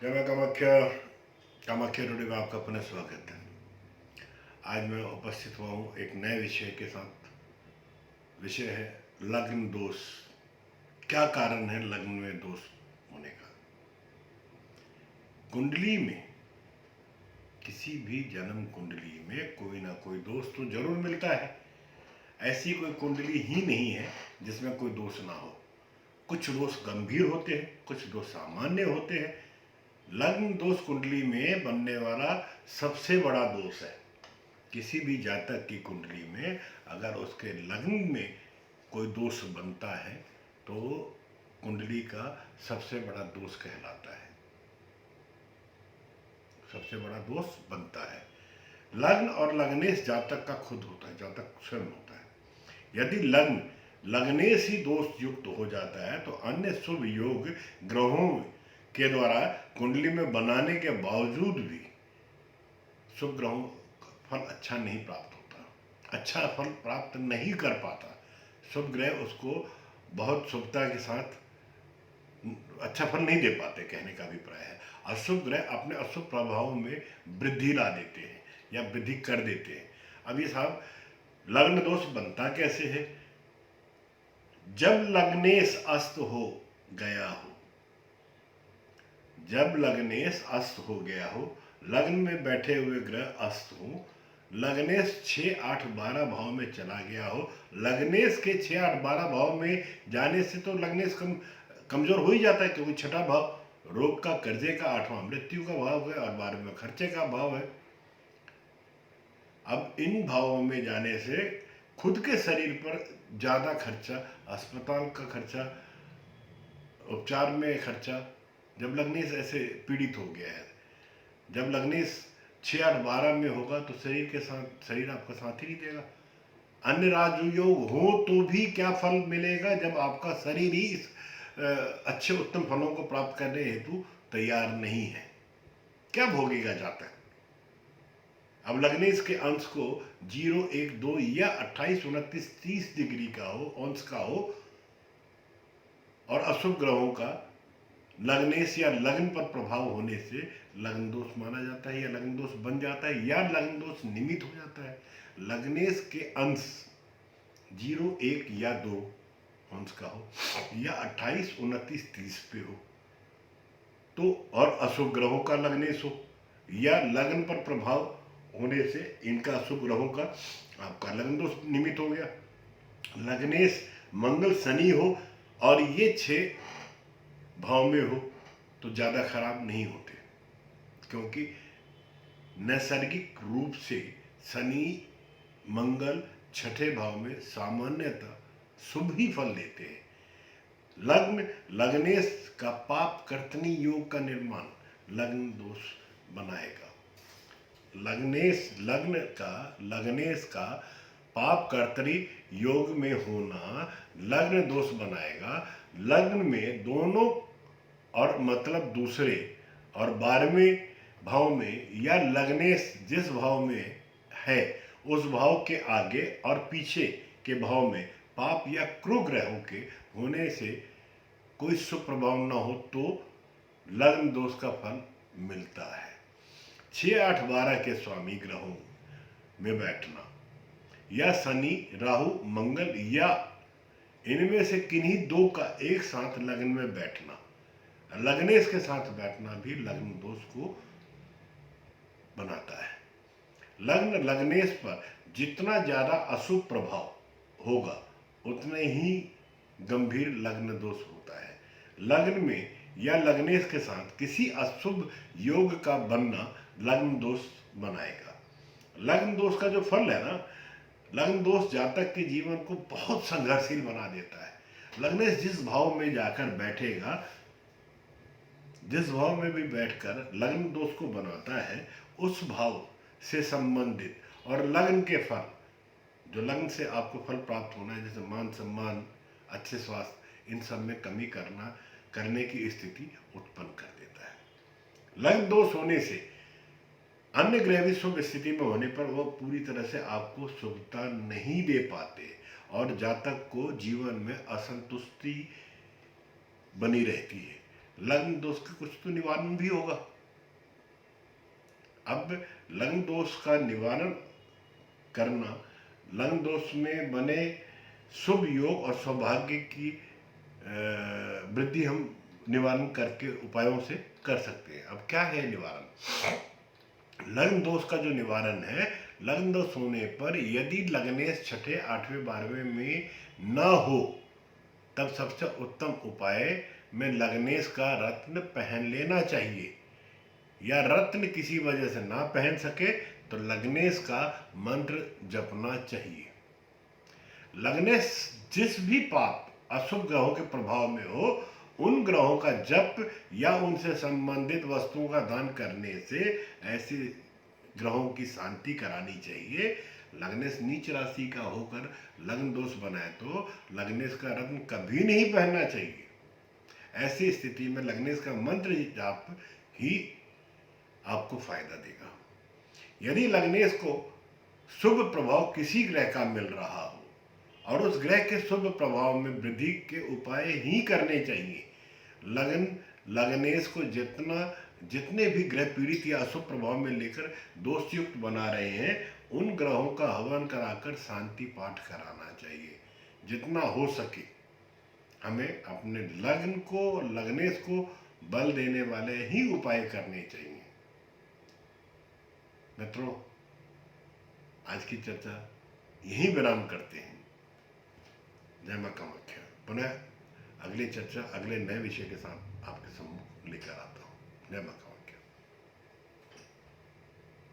जय मां कामाख्या। कामाख्या टुडे में आपका पुनः स्वागत है। आज मैं उपस्थित हुआ हूँ एक नए विषय के साथ। विषय है लग्न दोष। क्या कारण है लग्न में दोष होने का? कुंडली में, किसी भी जन्म कुंडली में कोई ना कोई दोष तो जरूर मिलता है। ऐसी कोई कुंडली ही नहीं है जिसमें कोई दोष ना हो। कुछ दोष गंभीर होते हैं, कुछ दोष सामान्य होते हैं। लग्न दोष कुंडली में बनने वाला सबसे बड़ा दोष है। किसी भी जातक की कुंडली में अगर उसके लग्न में कोई दोष बनता है तो कुंडली का सबसे बड़ा दोष कहलाता है, सबसे बड़ा दोष बनता है। लग्न और लग्नेश जातक का खुद होता है, जातक स्वयं होता है। यदि लग्न लग्नेश ही दोष युक्त हो जाता है तो अन्य शुभ योग ग्रहों के द्वारा कुंडली में बनाने के बावजूद भी शुभ ग्रहों का फल अच्छा नहीं प्राप्त होता, अच्छा फल प्राप्त नहीं कर पाता। शुभ ग्रह उसको बहुत शुभता के साथ अच्छा फल नहीं दे पाते, कहने का अभिप्राय है। अशुभ ग्रह अपने अशुभ प्रभाव में वृद्धि ला देते हैं या वृद्धि कर देते हैं। अब ये साहब लग्न दोष बनता कैसे है? जब लग्नेश अस्त हो गया हो, जब लग्नेश अस्त हो गया हो, लग्न में बैठे हुए ग्रह अस्त हो, लग्नेश 6, 8, 12 भाव में चला गया हो। लग्नेश के 6, 8, 12 भाव में जाने से तो लग्नेश कमजोर हो ही जाता है, क्योंकि छठा भाव रोग का, कर्जे का, 8वां मृत्यु का भाव है और 12वें खर्चे का भाव है। अब इन भावों में जाने से खुद के शरीर पर ज़्यादा खर्चा, अस्पताल का खर्चा, उपचार में खर्चा, जब लग्नेश ऐसे पीड़ित हो गया है। जब लग्नेश 6, 8, 12 में होगा तो शरीर के साथ, शरीर आपका साथ ही नहीं देगा। अन्य राजयोग हो तो भी क्या फल मिलेगा जब आपका शरीर ही इस अच्छे उत्तम फलों को प्राप्त करने हेतु तैयार नहीं है? क्या भोगेगा जातक? अब लग्नेश के अंश को 0, 1, 2 या 28, 29, 30 डिग्री का हो, अंश का हो, और अशुभ ग्रहों का लग्नेश या लग्न पर प्रभाव होने से लग्न दोष माना जाता है, या लग्न दोष बन जाता है, या लग्न दोष निमित्त हो जाता है। लग्नेश के अंश 0, 1 या 2 अंश का हो, या 28, 29, 30 पे हो तो, और अशुभ ग्रहों का लग्नेश हो, या लग्न पर प्रभाव होने से इनका अशुभ ग्रहों का आपका लग्न दोष निमित्त हो गया। लग्नेश मंगल शनि हो और ये 6 भाव में हो तो ज़्यादा खराब नहीं होते, क्योंकि नैसर्गिक रूप से शनि मंगल छठे भाव में सामान्यतः शुभ ही फल देते हैं। लग्न लग्नेश का पाप कर्तनी योग का निर्माण लग्न दोष बनाएगा। लग्नेश का पाप कर्तरी योग में होना लग्न दोष बनाएगा। लग्न में दोनों और मतलब दूसरे और 12वें भाव में, या लग्नेश जिस भाव में है उस भाव के आगे और पीछे के भाव में पाप या क्रूर ग्रहों के होने से कोई शुभ प्रभाव न हो तो लग्न दोष का फल मिलता है। 6, 8, 12 के स्वामी ग्रहों में बैठना, या शनि, राहु, मंगल, या इनमें से किन्हीं 2 का एक साथ लग्न में बैठना, लग्नेश के साथ बैठना भी लग्न दोष को बनाता है। लग्न लग्नेश पर जितना ज्यादा अशुभ प्रभाव होगा उतने ही गंभीर लग्न दोष होता है। लग्न में या लग्नेश के साथ किसी अशुभ योग का बनना लग्न दोष बनाएगा। लग्न दोष का जो फल है ना, लग्न दोष जातक के जीवन को बहुत संघर्षशील बना देता है। लग्नेश जिस भाव में जाकर बैठेगा, जिस भाव में भी बैठकर लग्न दोष को बनाता है, उस भाव से संबंधित और लग्न के फल, जो लग्न से आपको फल प्राप्त होना है, जैसे मान सम्मान, अच्छे स्वास्थ्य, इन सब में कमी करने की स्थिति उत्पन्न कर देता है। लग्न दोष होने से अन्य ग्रह भी शुभ स्थिति में होने पर वो पूरी तरह से आपको शुभता नहीं दे पाते और जातक को जीवन में असंतुष्टि बनी रहती है। लग्न दोष का कुछ तो निवारण भी होगा। अब लग्न दोष का निवारण करना, लग्न दोष में बने शुभ योग और सौभाग्य की वृद्धि हम निवारण करके उपायों से कर सकते हैं। अब क्या है निवारण? लग्न दोष का जो निवारण है, लग्न दोष होने पर यदि लग्नेश छठे, आठवें, 12वें में न हो, तब सबसे उत्तम उपाय में लग्नेश का रत्न पहन लेना चाहिए, या रत्न किसी वजह से ना पहन सके तो लग्नेश का मंत्र जपना चाहिए। लग्नेश जिस भी पाप अशुभ ग्रहों के प्रभाव में हो, उन ग्रहों का जप या उनसे संबंधित वस्तुओं का दान करने से ऐसे ग्रहों की शांति करानी चाहिए। लग्नेश नीच राशि का होकर लग्न दोष बनाए तो लग्नेश का रत्न कभी नहीं पहनना चाहिए। ऐसी स्थिति में लग्नेश का मंत्र जाप ही आपको फायदा देगा। यदि लग्नेश को शुभ प्रभाव किसी ग्रह का मिल रहा हो और उस ग्रह के शुभ प्रभाव में वृद्धि के उपाय ही करने चाहिए। लग्नेश को जितने भी ग्रह पीड़ित या अशुभ प्रभाव में लेकर दोषयुक्त बना रहे हैं, उन ग्रहों का हवन कराकर शांति पाठ कराना चाहिए। जितना हो सके हमें अपने लग्नेश को बल देने वाले ही उपाय करने चाहिए। मित्रों, आज की चर्चा यहीं विराम करते हैं। जय मां कामाख्या। पुनः अगली चर्चा अगले नए विषय के साथ आपके सम्मुख लेकर आता हूँ। जय मां कामाख्या।